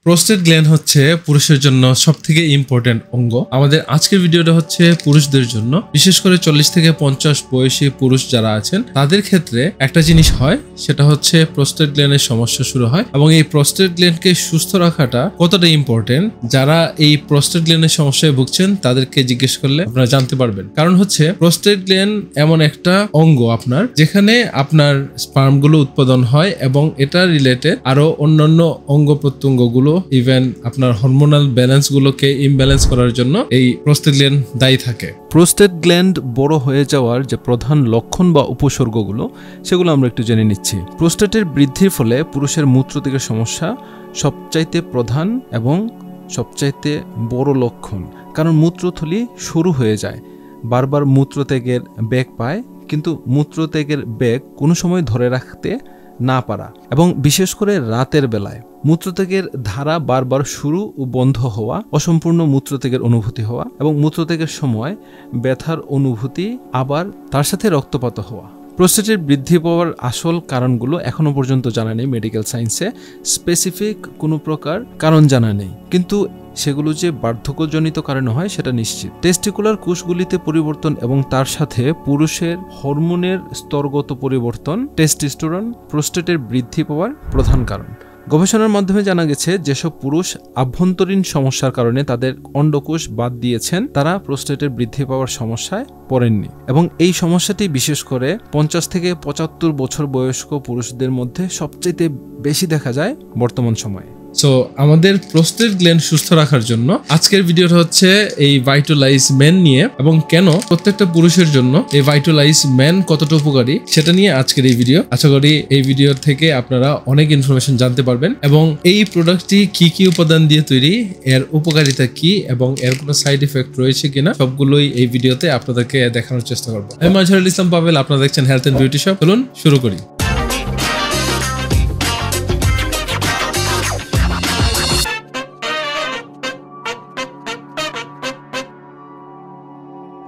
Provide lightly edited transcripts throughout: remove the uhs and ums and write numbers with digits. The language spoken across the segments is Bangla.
প্রোস্টেট গ্ল্যান্ড হচ্ছে পুরুষের জন্য সবথেকে ইম্পর্টেন্ট অঙ্গ। আমাদের আজকের ভিডিওটা হচ্ছে পুরুষদের জন্য, বিশেষ করে 40 থেকে 50 বয়সী পুরুষ যারা আছেন তাদের ক্ষেত্রে একটা জিনিস হয়, সেটা হচ্ছে প্রোস্টেট গ্ল্যান্ডের সমস্যা শুরু হয়। এবং এই প্রোস্টেট গ্ল্যান্ডকে সুস্থ রাখাটা কতটা ইম্পর্টেন্ট, যারা এই প্রোস্টেট গ্ল্যান্ডের সমস্যায় ভুগছেন তাদেরকে জিজ্ঞেস করলে আপনারা জানতে পারবেন। কারণ হচ্ছে প্রোস্টেট গ্ল্যান্ড এমন একটা অঙ্গ আপনার, যেখানে আপনার স্পার্মগুলো উৎপাদন হয় এবং এটা রিলেটেড আরো অন্যান্য অঙ্গ প্রত্যঙ্গগুলো, ইভেন আপনার হরমোনাল ব্যালেন্স গুলোকে ইমব্যালেন্স করার জন্য এই প্রোস্টেট গ্ল্যান্ড দায়ী থাকে। প্রোস্টেট গ্ল্যান্ড বড় হয়ে যাওয়ার যে প্রধান লক্ষণ বা উপসর্গগুলো, সেগুলো আমরা একটু জেনে নিচ্ছি। প্রোস্টেটের বৃদ্ধির ফলে পুরুষের মূত্রত্যাগের সমস্যা সবচাইতে প্রধান এবং সবচাইতে বড় লক্ষণ, কারণ মূত্রথলি সরু হয়ে যায়, বারবার মূত্রত্যাগের বেগ পায়, কিন্তু মূত্রত্যাগের বেগ কোনো সময় ধরে রাখতে না পারা, এবং বিশেষ করে রাতের বেলায় মূত্রত্যাগের ধারা বারবার শুরু ও বন্ধ হওয়া, অসম্পূর্ণ মূত্রত্যাগের অনুভূতি হওয়া এবং মূত্রত্যাগের সময় ব্যথার অনুভূতি, আবার তার সাথে রক্তপাত হওয়া। প্রোস্টেটের বৃদ্ধি পাওয়ার আসল কারণগুলো এখনো পর্যন্ত জানা নেই, মেডিকেল সায়েন্সে স্পেসিফিক কোনো প্রকার কারণ জানা নেই, কিন্তু সেগুলো যে বার্ধক্যজনিত কারণে হয় সেটা নিশ্চিত। টেস্টিকুলার কোষগুলিতে পরিবর্তন এবং তার সাথে পুরুষের হরমোনের স্তরগত পরিবর্তন, টেস্টোস্টেরন, প্রোস্টেটের বৃদ্ধি পাওয়ার প্রধান কারণ। গবেষণার মাধ্যমে জানা গেছে, যেসব পুরুষ আভ্যন্তরীণ সমস্যার কারণে তাদের অন্ডকোষ বাদ দিয়েছেন, তারা প্রোস্টেটের বৃদ্ধি পাওয়ার সমস্যায় পড়েননি, এবং এই সমস্যাটি বিশেষ করে 50 থেকে 75 বছর বয়স্ক পুরুষদের মধ্যে সবচেয়ে বেশি দেখা যায় বর্তমান সময়ে। সো আমাদের প্রোস্টেট গ্ল্যান্ড সুস্থ রাখার জন্য আজকের ভিডিওটা হচ্ছে এই ভাইটালাইজ ম্যান নিয়ে, এবং কেন প্রত্যেকটা পুরুষের জন্য এই ভাইটালাইজ ম্যান কতটা উপকারী সেটা নিয়ে আজকের এই ভিডিও। আশা করি এই ভিডিও থেকে আপনারা অনেক ইনফরমেশন জানতে পারবেন, এবং এই প্রোডাক্টটি কি কি উপাদান দিয়ে তৈরি, এর উপকারিতা কি এবং এর কোনো সাইড এফেক্ট রয়েছে কিনা, সবগুলোই এই ভিডিওতে আপনাদেরকে দেখানোর চেষ্টা করবো। আমি মাজহারুল ইসলাম পাভেল, আপনারা দেখছেন হেলথ এন্ড বিউটি শপ। চলুন শুরু করি।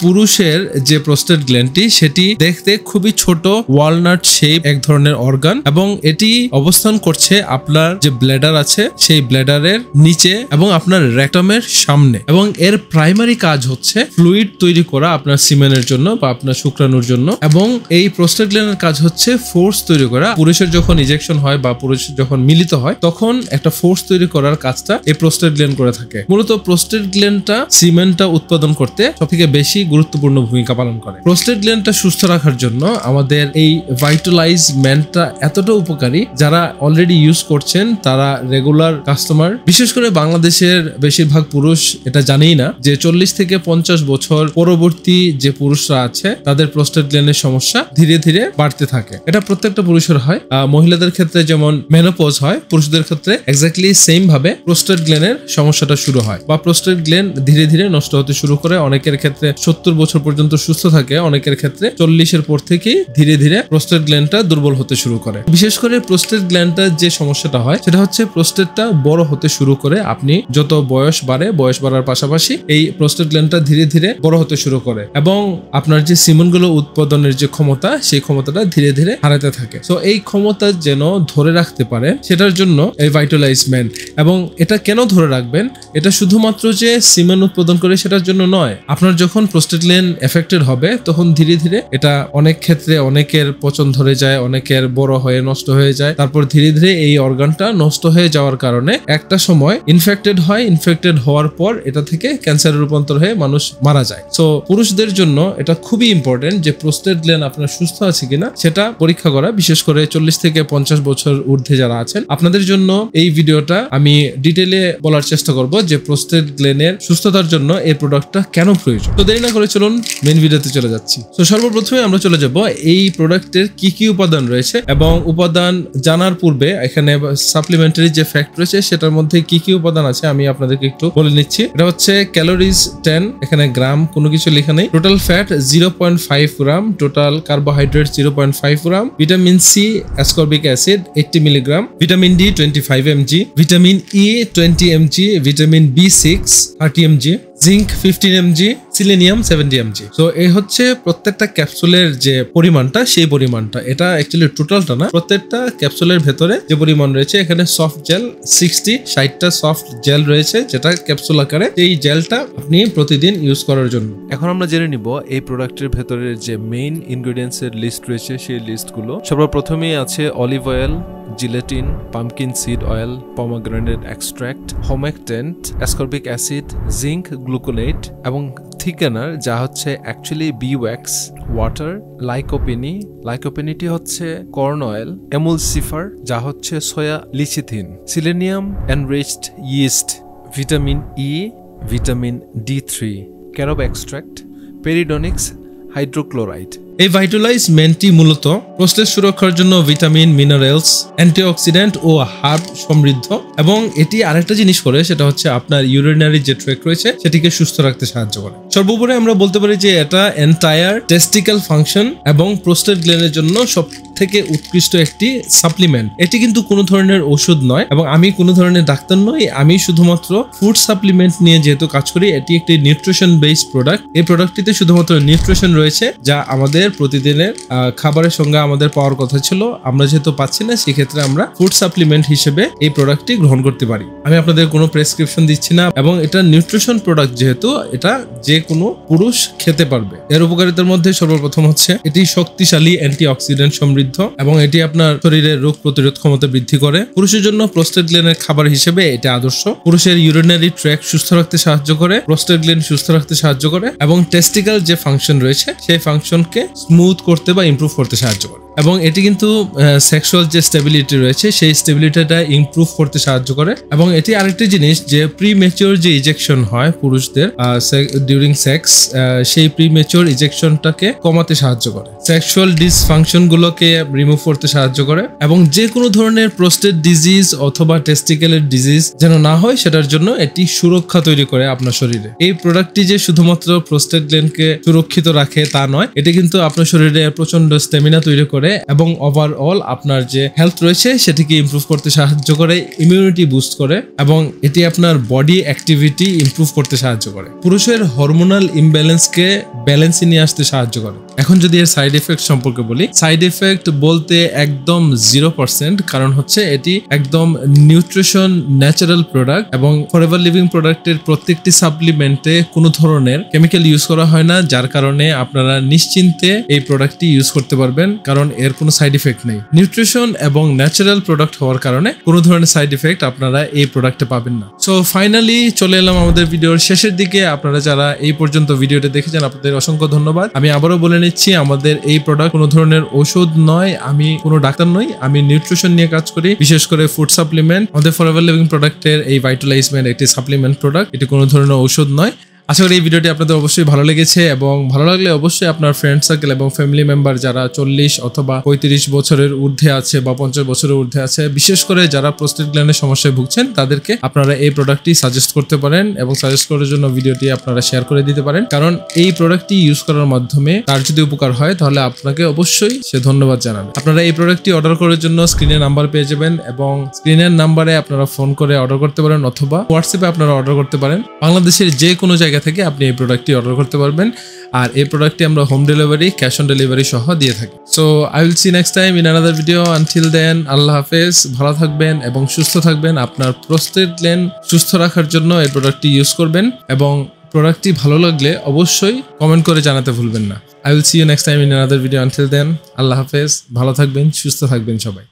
পুরুষের যে প্রোস্টেট গ্ল্যান্ডটি, সেটি দেখতে খুবই ছোট ওয়ালনাট শেপ এক ধরনের অর্গান, এবং এটি অবস্থান করছে আপনার যে ব্ল্যাডার আছে সেই ব্ল্যাডারের নিচে এবং আপনার রেকটামের সামনে, এবং এর প্রাইমারি কাজ হচ্ছে ফ্লুইড তৈরি করা আপনার সিমেনের জন্য বা আপনার শুক্রাণুর জন্য, এবং এই প্রোস্টেট গ্ল্যান্ডের কাজ হচ্ছে ফোর্স তৈরি করা। পুরুষের যখন ইনজেকশন হয় বা পুরুষ যখন মিলিত হয়, তখন একটা ফোর্স তৈরি করার কাজটা এই প্রোস্টেট গ্ল্যান্ড করে থাকে। মূলত প্রোস্টেট গ্ল্যান্ডটা সিমেন্টটা উৎপাদন করতে সবথেকে বেশি গুরুত্বপূর্ণ ভূমিকা পালন করে। প্রোস্টেট গ্ল্যান্ডটা সুস্থ রাখার জন্য আমাদের এই ভাইটালাইজ ম্যানটা এতটা উপকারী, যারা অলরেডি ইউজ করছেন তারা রেগুলার কাস্টমার। বিশেষ করে বাংলাদেশের বেশিরভাগ পুরুষ এটা জানেই না যে 40 থেকে 50 বছর পরবর্তী যে পুরুষরা আছে তাদের প্রোস্টেট গ্ল্যান্ডের সমস্যা ধীরে ধীরে বাড়তে থাকে। এটা প্রত্যেকটা পুরুষের হয়। মহিলাদের ক্ষেত্রে যেমন মেনোপজ হয়, পুরুষদের ক্ষেত্রে এক্স্যাক্টলি সেম ভাবে প্রোস্টেট গ্ল্যান্ডের সমস্যাটা শুরু হয়, বা প্রোস্টেট গ্ল্যান্ড ধীরে ধীরে নষ্ট হতে শুরু করে। অনেকের ক্ষেত্রে 70 বছর পর্যন্ত সুস্থ থাকে, অনেকের ক্ষেত্রে 40-এর পর থেকেই ধীরে ধীরে প্রোস্টেট গ্ল্যান্ডটা দুর্বল হতে শুরু করে। বিশেষ করে প্রোস্টেট গ্ল্যান্ডটার যে সমস্যাটা হয় সেটা হচ্ছে প্রোস্টেটটা বড় হতে শুরু করে। আপনি যত বয়স বাড়ে, বয়স বাড়ার পাশাপাশি এই প্রোস্টেট গ্ল্যান্ডটা ধীরে ধীরে বড় হতে শুরু করে, এবং আপনার যে সিমেন্টগুলো উৎপাদনের যে ক্ষমতা, সেই ক্ষমতাটা ধীরে ধীরে হারাতে থাকে। তো এই ক্ষমতা যেন ধরে রাখতে পারে, সেটার জন্য এই ভাইটালাইজ ম্যান। এবং এটা কেন ধরে রাখবেন, এটা শুধুমাত্র যে সিমেন্ট উৎপাদন করে সেটার জন্য নয়। আপনার যখন প্রোস্টেট গ্ল্যান্ড এফেক্টেড হবে, তখন ধীরে ধীরে এটা অনেক ক্ষেত্রে অনেকের পচন ধরে যায়, অনেকের বড় হয়ে নষ্ট হয়ে যায়। তারপর ধীরে ধীরে এই অর্গানটা নষ্ট হয়ে যাওয়ার কারণে একটা সময় ইনফেক্টেড হয়। ইনফেক্টেড হওয়ার পর এটা থেকে ক্যান্সারে রূপান্তর হয়ে মানুষ মারা যায়। সো পুরুষদের জন্য এটা খুবই ইম্পর্টেন্ট যে প্রোস্টেট গ্ল্যান্ড আপনার সুস্থ আছে কিনা সেটা পরীক্ষা করা। বিশেষ করে 40 থেকে 50 বছর ঊর্ধ্বে যারা আছেন, আপনাদের জন্য এই ভিডিওটা আমি ডিটেইলে বলার চেষ্টা করব যে প্রোস্টেট গ্ল্যান্ডের সুস্থতার জন্য এই প্রোডাক্টটা কেন প্রয়োজন। তো দেরি না করে চলুন মেইন ভিডিওতে চলে যাচ্ছি। তো সর্বপ্রথমে আমরা চলে যাব এই প্রোডাক্টের কি কি উপাদান রয়েছে, এবং উপাদান জানার পূর্বে এখানে সাপ্লিমেন্টারি যে ফ্যাক্ট রয়েছে সেটার মধ্যে কি কি উপাদান আছে আমি আপনাদেরকে একটু বলে নিচ্ছি। এটা হচ্ছে ক্যালোরিজ 10, এখানে গ্রাম কোনো কিছু লেখা নেই। Total fat 0.5 gram, total carbohydrate 0.5 gram, vitamin C ascorbic acid 80 milligram, vitamin D 25 mg, vitamin E 20 mg, vitamin B6 30 mg, zinc 15 mg, selenium 70 mg। তো এই হচ্ছে প্রত্যেকটা ক্যাপসুলের যে পরিমাণটা, সেই পরিমাণটা। এটা অ্যাকচুয়ালি টোটালটা না, প্রত্যেকটা ক্যাপসুলের ভেতরে যে পরিমাণ রয়েছে, এখানে সফট জেল 60টা সফট জেল রয়েছে, যেটা ক্যাপসুল আকারে। এই জেলটা আপনি প্রতিদিন ইউজ করার জন্য। এখন আমরা জেনে নিব এই প্রোডাক্টের ভেতরের যে মেইন ইনগ্রেডিয়েন্টস এর লিস্ট রয়েছে সেই লিস্টগুলো। সর্বপ্রথমেই আছে olive oil, gelatin, pumpkin seed oil, pomegranate extract, humectant, ascorbic acid, zinc gluconate এবং থিকেনার যা হচ্ছে অ্যাকচুয়ালি বি ওয়্যাক্স, ওয়াটার, লাইকোপেনিটি হচ্ছে কর্ন অয়েল, এমুলসিফার যা হচ্ছে soya lecithin, selenium enriched yeast, vitamin E, vitamin D3, carob extract, pyridoxine, hydrochloride. এই ভাইটালাইজ মেনটি মূলত প্রোস্টেট সুরক্ষার জন্য ভিটামিন, মিনারেলস, অ্যান্টিঅক্সিডেন্ট ও হার্ব সমৃদ্ধ, এবং এটি আরেকটা জিনিস করে, সেটা হচ্ছে আপনার ইউরিনারি যে ট্র্যাক রয়েছে সেটিকে সুস্থ রাখতে সাহায্য করে। সর্বোপরি আমরা বলতে পারি যে এটা এন্টায়ার টেস্টিক্যাল ফাংশন এবং প্রোস্টেট গ্ল্যান্ডের জন্য সব থেকে উৎকৃষ্ট একটি সাপ্লিমেন্ট। এটি কিন্তু কোনো ধরনের ওষুধ নয়, এবং আমি কোনো ধরনের ডাক্তার নই, আমি শুধুমাত্র ফুড সাপ্লিমেন্ট নিয়ে যেহেতু কাজ করি, এটি একটি নিউট্রিশন বেসড প্রোডাক্ট। এই প্রোডাক্টটিতে শুধুমাত্র নিউট্রিশন রয়েছে, যা আমাদের প্রতিদিনের খাবারের সঙ্গে আমাদের পাওয়ার কথা ছিল। আমরা যেহেতু পাচ্ছি না, সেক্ষেত্রে আমরা ফুড সাপ্লিমেন্ট হিসেবে এই প্রোডাক্টটি গ্রহণ করতে পারি। আমি আপনাদের কোনো প্রেসক্রিপশন দিচ্ছি না, এবং এটা নিউট্রিশন প্রোডাক্ট যেহেতু এটা যে কোনো পুরুষ খেতে পারবে। এর উপকারিতার মধ্যে সর্বপ্রথম হচ্ছে এটি শক্তিশালী অ্যান্টিঅক্সিডেন্ট সমৃদ্ধ, এবং এটি আপনার শরীরের রোগ প্রতিরোধ ক্ষমতা বৃদ্ধি করে। পুরুষের জন্য প্রোস্টেট গ্ল্যান্ডের খাবার হিসেবে এটা আদর্শ। পুরুষের ইউরিনারি ট্র্যাক সুস্থ রাখতে সাহায্য করে, প্রোস্টেট গ্ল্যান্ড সুস্থ রাখতে সাহায্য করে, এবং টেস্টিক্যাল যে ফাংশন রয়েছে সেই ফাংশনকে স্মুথ করতে বা ইমপ্রুভ করতে সাহায্য করে। এবং এটি কিন্তু সেক্সুয়াল যে স্টেবিলিটি রয়েছে সেই স্টেবিলিটিটা ইমপ্রুভ করতে সাহায্য করে। এবং এটি আরেকটি জিনিস যে প্রিমেচিওর যে ইজেকশন হয় পুরুষদের ডিউরিং সেক্স, সেই প্রিমেচিওর ইজেকশনটাকে কমাতে সাহায্য করে, সেক্সুয়াল ডিসফাংশন গুলোকে রিমুভ করতে সাহায্য করে, এবং যে কোনো ধরনের প্রোস্টেট ডিজিজ অথবা টেস্টিক্যালের ডিজিজ যেন না হয় সেটার জন্য এটি সুরক্ষা তৈরি করে আপনার শরীরে। এই প্রোডাক্টটি যে শুধুমাত্র প্রোস্টেট গ্ল্যান্ডকে সুরক্ষিত রাখে তা নয়, এটি কিন্তু আপনার শরীরে প্রচন্ড স্ট্যামিনা তৈরি করে, এবং ওভারঅল আপনার যে হেলথ রয়েছে সেটিকে ইমপ্রুভ করতে সাহায্য করে, ইমিউনিটি বুস্ট করে, এবং এটি আপনার বডি অ্যাক্টিভিটি ইমপ্রুভ করতে সাহায্য করে, পুরুষের হরমোনাল ইমব্যালেন্সকে ব্যালেন্সে নিয়ে আসতে সাহায্য করে। এখন যদি এর সাইড এফেক্ট সম্পর্কে বলি, সাইড এফেক্ট বলতে একদম 0%, কারণ হচ্ছে এটি একদম নিউট্রিশন ন্যাচারাল প্রোডাক্ট, এবং ফরএভার লিভিং প্রোডাক্টের প্রত্যেকটি সাপ্লিমেন্টে কোনো ধরনের কেমিক্যাল ইউজ করা হয় না, যার কারণে আপনারা নিশ্চিন্তে এই প্রোডাক্টটি ইউজ করতে পারবেন, কারণ এর কোনো সাইড ইফেক্ট নেই। নিউট্রিশন এবং ন্যাচারাল প্রোডাক্ট হওয়ার কারণে কোনো ধরনের সাইড ইফেক্ট আপনারা এই প্রোডাক্টে পাবেন না। সো ফাইনালি চলে এলাম আমাদের ভিডিওর শেষের দিকে। আপনারা যারা এই পর্যন্ত ভিডিওটা দেখেছেন আপনাদের অসংখ্য ধন্যবাদ। আমি আবারও বলে নিচ্ছি, আমাদের এই প্রোডাক্ট কোনো ধরনের ওষুধ নয়, আমি কোনো ডাক্তার নই, আমি নিউট্রিশন নিয়ে কাজ করি, বিশেষ করে ফুড সাপ্লিমেন্ট। আমাদের ফরএভার লিভিং প্রোডাক্টের এই ভাইটালাইজমেন্ট একটি সাপ্লিমেন্ট প্রোডাক্ট, এটি কোনো ধরনের ওষুধ নয়। আশা করি এই ভিডিওটি আপনাদের অবশ্যই ভালো লেগেছে, এবং ভালো লাগলে অবশ্যই আপনার ফ্রেন্ড সার্কেল এবং ফ্যামিলি মেম্বার যারা 40 অথবা 35 বছরের ঊর্ধ্বে আছে বা 50 বছরের ঊর্ধ্বে আছে, বিশেষ করে যারা প্রোস্টেট গ্ল্যান্ডের সমস্যায় ভুগছেন, তাদেরকে আপনারা এই প্রোডাক্টটি সাজেস্ট করতে পারেন, এবং সাজেস্ট করার জন্য ভিডিওটি আপনারা শেয়ার করে দিতে পারেন, কারণ এই প্রোডাক্টটি ইউজ করার মাধ্যমে তার যদি উপকার হয় তাহলে আপনাকে অবশ্যই সে ধন্যবাদ জানাবে। আপনারা এই প্রোডাক্টটি অর্ডার করার জন্য স্ক্রিনে নাম্বার পেয়ে যাবেন, এবং স্ক্রিনের নাম্বারে আপনারা ফোন করে অর্ডার করতে পারেন, অথবা হোয়াটসঅ্যাপে আপনারা অর্ডার করতে পারেন। বাংলাদেশের যে কোনো জায়গা থেকে আপনি এই প্রোডাক্টটি অর্ডার করতে পারবেন, আর এই প্রোডাক্টটি আমরা home delivery, cash on delivery সহ দিয়ে থাকি। So I will see next time in another video. Until then, আল্লাহ হাফেজ, ভালো থাকবেন এবং সুস্থ থাকবেন। আপনার প্রোস্টেট গ্ল্যান্ড সুস্থ রাখার জন্য এই প্রোডাক্টটি ইউজ করবেন, এবং প্রোডাক্টটি ভালো লাগলে অবশ্যই কমেন্ট করে জানাতে ভুলবেন না। I will see you next time in another video. Until then, আল্লাহ হাফেজ, ভালো থাকবেন, সুস্থ থাকবেন সবাই।